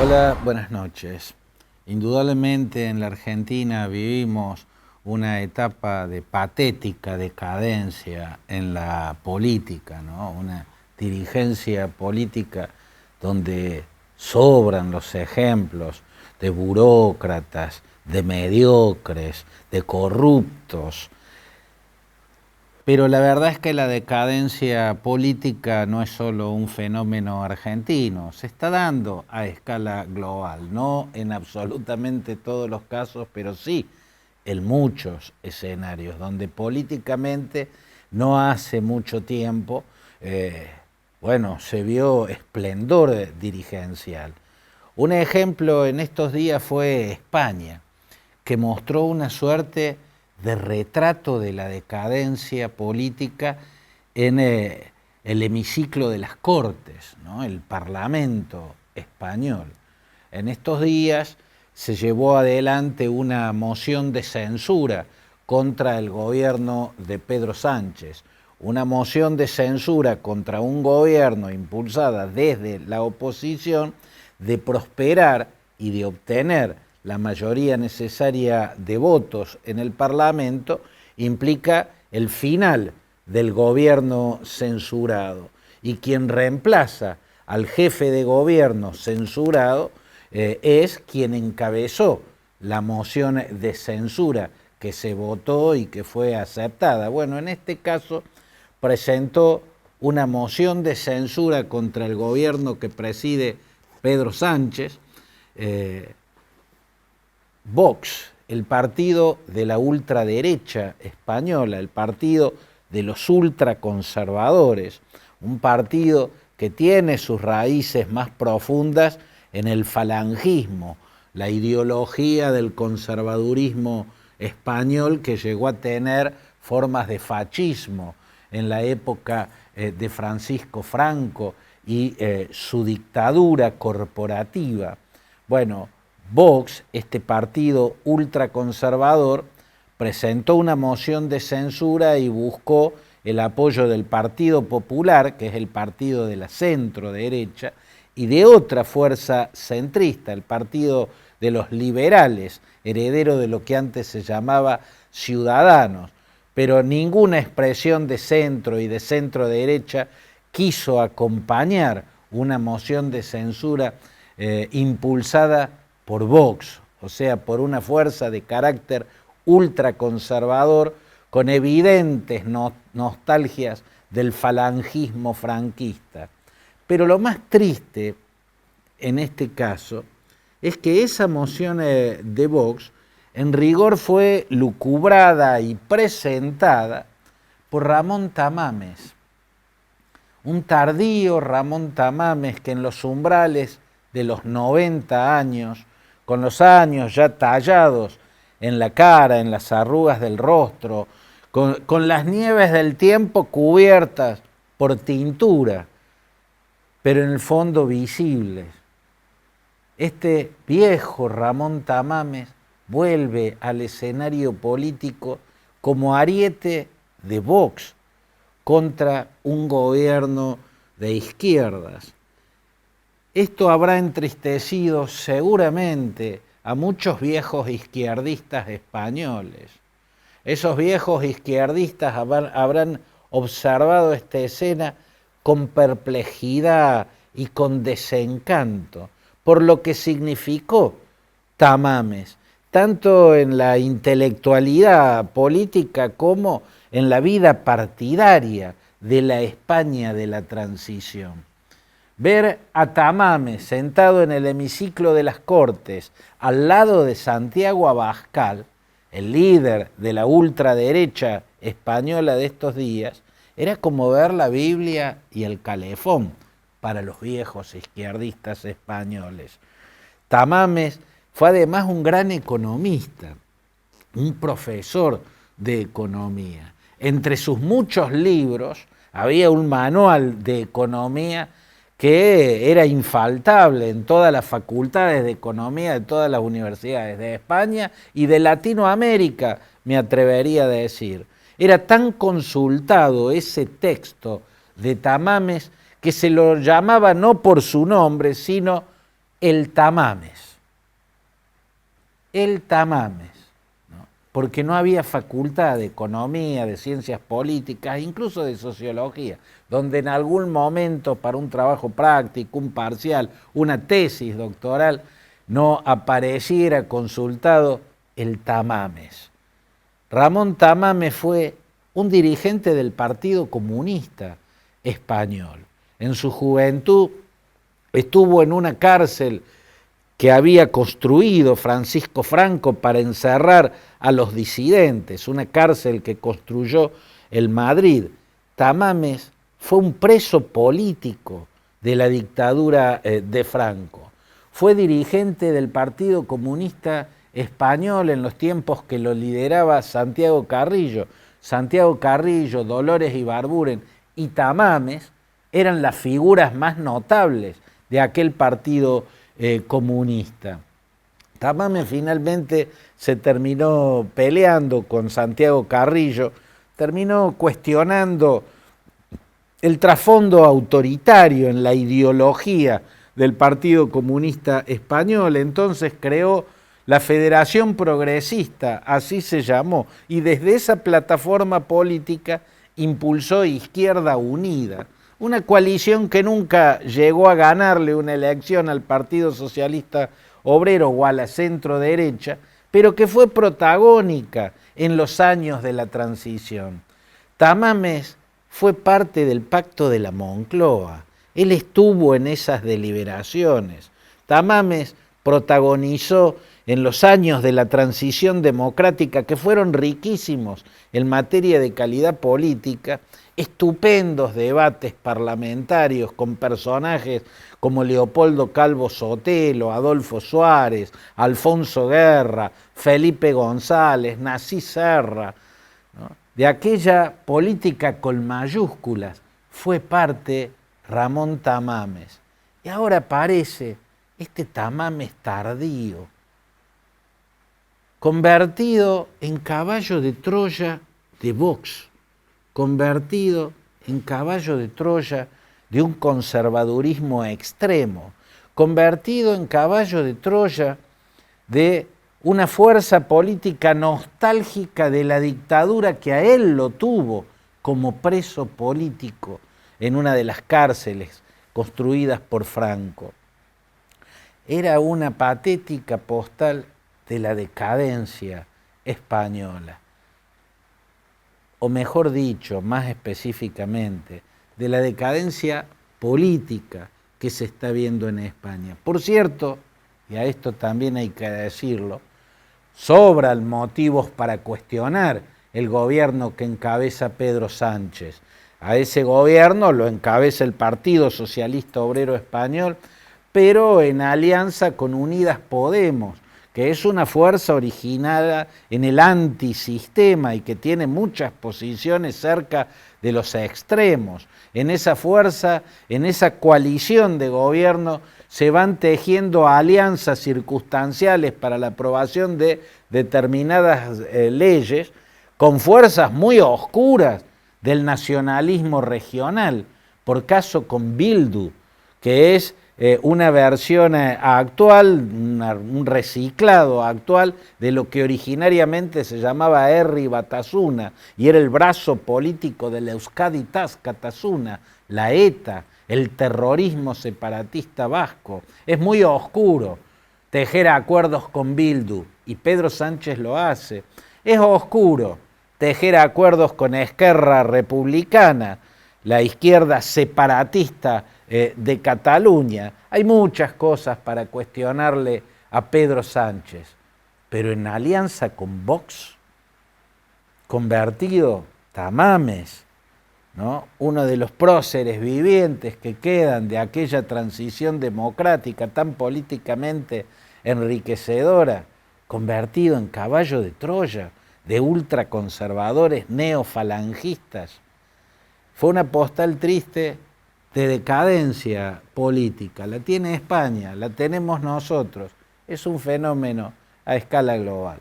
Hola, buenas noches. Indudablemente en la Argentina vivimos una etapa de patética decadencia en la política, ¿no? Una dirigencia política donde sobran los ejemplos de burócratas, de mediocres, de corruptos. Pero la verdad es que la decadencia política no es solo un fenómeno argentino, se está dando a escala global, no en absolutamente todos los casos, pero sí en muchos escenarios, donde políticamente no hace mucho tiempo, se vio esplendor dirigencial. Un ejemplo en estos días fue España, que mostró una suerte de retrato de la decadencia política en el hemiciclo de las Cortes, ¿no? El Parlamento español. En estos días se llevó adelante una moción de censura contra el gobierno de Pedro Sánchez, una moción de censura contra un gobierno impulsada desde la oposición de prosperar y de obtener la mayoría necesaria de votos en el Parlamento, implica el final del gobierno censurado. Y quien reemplaza al jefe de gobierno censurado es quien encabezó la moción de censura que se votó y que fue aceptada. Bueno, en este caso presentó una moción de censura contra el gobierno que preside Pedro Sánchez, Vox, el partido de la ultraderecha española, el partido de los ultraconservadores, un partido que tiene sus raíces más profundas en el falangismo, la ideología del conservadurismo español que llegó a tener formas de fascismo en la época de Francisco Franco y su dictadura corporativa. Bueno, Vox, este partido ultraconservador, presentó una moción de censura y buscó el apoyo del Partido Popular, que es el partido de la centro-derecha, y de otra fuerza centrista, el Partido de los Liberales, heredero de lo que antes se llamaba Ciudadanos. Pero ninguna expresión de centro y de centro-derecha quiso acompañar una moción de censura impulsada por Vox, o sea, por una fuerza de carácter ultraconservador con evidentes nostalgias del falangismo franquista. Pero lo más triste en este caso es que esa moción de Vox en rigor fue lucubrada y presentada por Ramón Tamames, un tardío Ramón Tamames que en los umbrales de los 90 años, con los años ya tallados en la cara, en las arrugas del rostro, con las nieves del tiempo cubiertas por tintura, pero en el fondo visibles. Este viejo Ramón Tamames vuelve al escenario político como ariete de Vox contra un gobierno de izquierdas. Esto habrá entristecido seguramente a muchos viejos izquierdistas españoles. Esos viejos izquierdistas habrán observado esta escena con perplejidad y con desencanto por lo que significó Tamames, tanto en la intelectualidad política como en la vida partidaria de la España de la transición. Ver a Tamames sentado en el hemiciclo de las Cortes, al lado de Santiago Abascal, el líder de la ultraderecha española de estos días, era como ver la Biblia y el calefón para los viejos izquierdistas españoles. Tamames fue además un gran economista, un profesor de economía. Entre sus muchos libros había un manual de economía que era infaltable en todas las facultades de economía de todas las universidades de España y de Latinoamérica, me atrevería a decir. Era tan consultado ese texto de Tamames que se lo llamaba no por su nombre, sino el tamames. El tamames, ¿no? Porque no había facultad de economía, de ciencias políticas, incluso de sociología, donde en algún momento para un trabajo práctico, un parcial, una tesis doctoral, no apareciera consultado el tamames. Ramón Tamames fue un dirigente del Partido Comunista Español. En su juventud estuvo en una cárcel que había construido Francisco Franco para encerrar a los disidentes, una cárcel que construyó el Madrid. Tamames fue un preso político de la dictadura de Franco. Fue dirigente del Partido Comunista Español en los tiempos que lo lideraba Santiago Carrillo. Santiago Carrillo, Dolores Ibarburu y Tamames eran las figuras más notables de aquel partido comunista. Tamames finalmente se terminó peleando con Santiago Carrillo, terminó cuestionando el trasfondo autoritario en la ideología del Partido Comunista Español, entonces creó la Federación Progresista, así se llamó, y desde esa plataforma política impulsó Izquierda Unida, una coalición que nunca llegó a ganarle una elección al Partido Socialista Obrero o a la centro derecha, pero que fue protagónica en los años de la transición. Tamames fue parte del Pacto de la Moncloa, él estuvo en esas deliberaciones. Tamames protagonizó en los años de la transición democrática, que fueron riquísimos en materia de calidad política, estupendos debates parlamentarios con personajes como Leopoldo Calvo Sotelo, Adolfo Suárez, Alfonso Guerra, Felipe González, Narcís Serra, ¿no? De aquella política con mayúsculas fue parte Ramón Tamames. Y ahora aparece este Tamames tardío, convertido en caballo de Troya de Vox, convertido en caballo de Troya de un conservadurismo extremo, convertido en caballo de Troya de una fuerza política nostálgica de la dictadura que a él lo tuvo como preso político en una de las cárceles construidas por Franco. Era una patética postal de la decadencia española, o mejor dicho, más específicamente, de la decadencia política que se está viendo en España. Por cierto, y a esto también hay que decirlo, sobran motivos para cuestionar el gobierno que encabeza Pedro Sánchez. A ese gobierno lo encabeza el Partido Socialista Obrero Español, pero en alianza con Unidas Podemos, que es una fuerza originada en el antisistema y que tiene muchas posiciones cerca de los extremos. En esa fuerza, en esa coalición de gobierno, se van tejiendo alianzas circunstanciales para la aprobación de determinadas leyes con fuerzas muy oscuras del nacionalismo regional, por caso con Bildu, que es una versión actual, un reciclado actual de lo que originariamente se llamaba Herri Batasuna y era el brazo político de la Euskadi Tascatasuna, la ETA, el terrorismo separatista vasco. Es muy oscuro tejer acuerdos con Bildu y Pedro Sánchez lo hace. Es oscuro tejer acuerdos con Esquerra Republicana, la izquierda separatista de Cataluña. Hay muchas cosas para cuestionarle a Pedro Sánchez, pero en alianza con Vox, convertido Tamames, ¿no? Uno de los próceres vivientes que quedan de aquella transición democrática tan políticamente enriquecedora, convertido en caballo de Troya de ultraconservadores neofalangistas. Fue una postal triste de decadencia política. La tiene España, la tenemos nosotros. Es un fenómeno a escala global.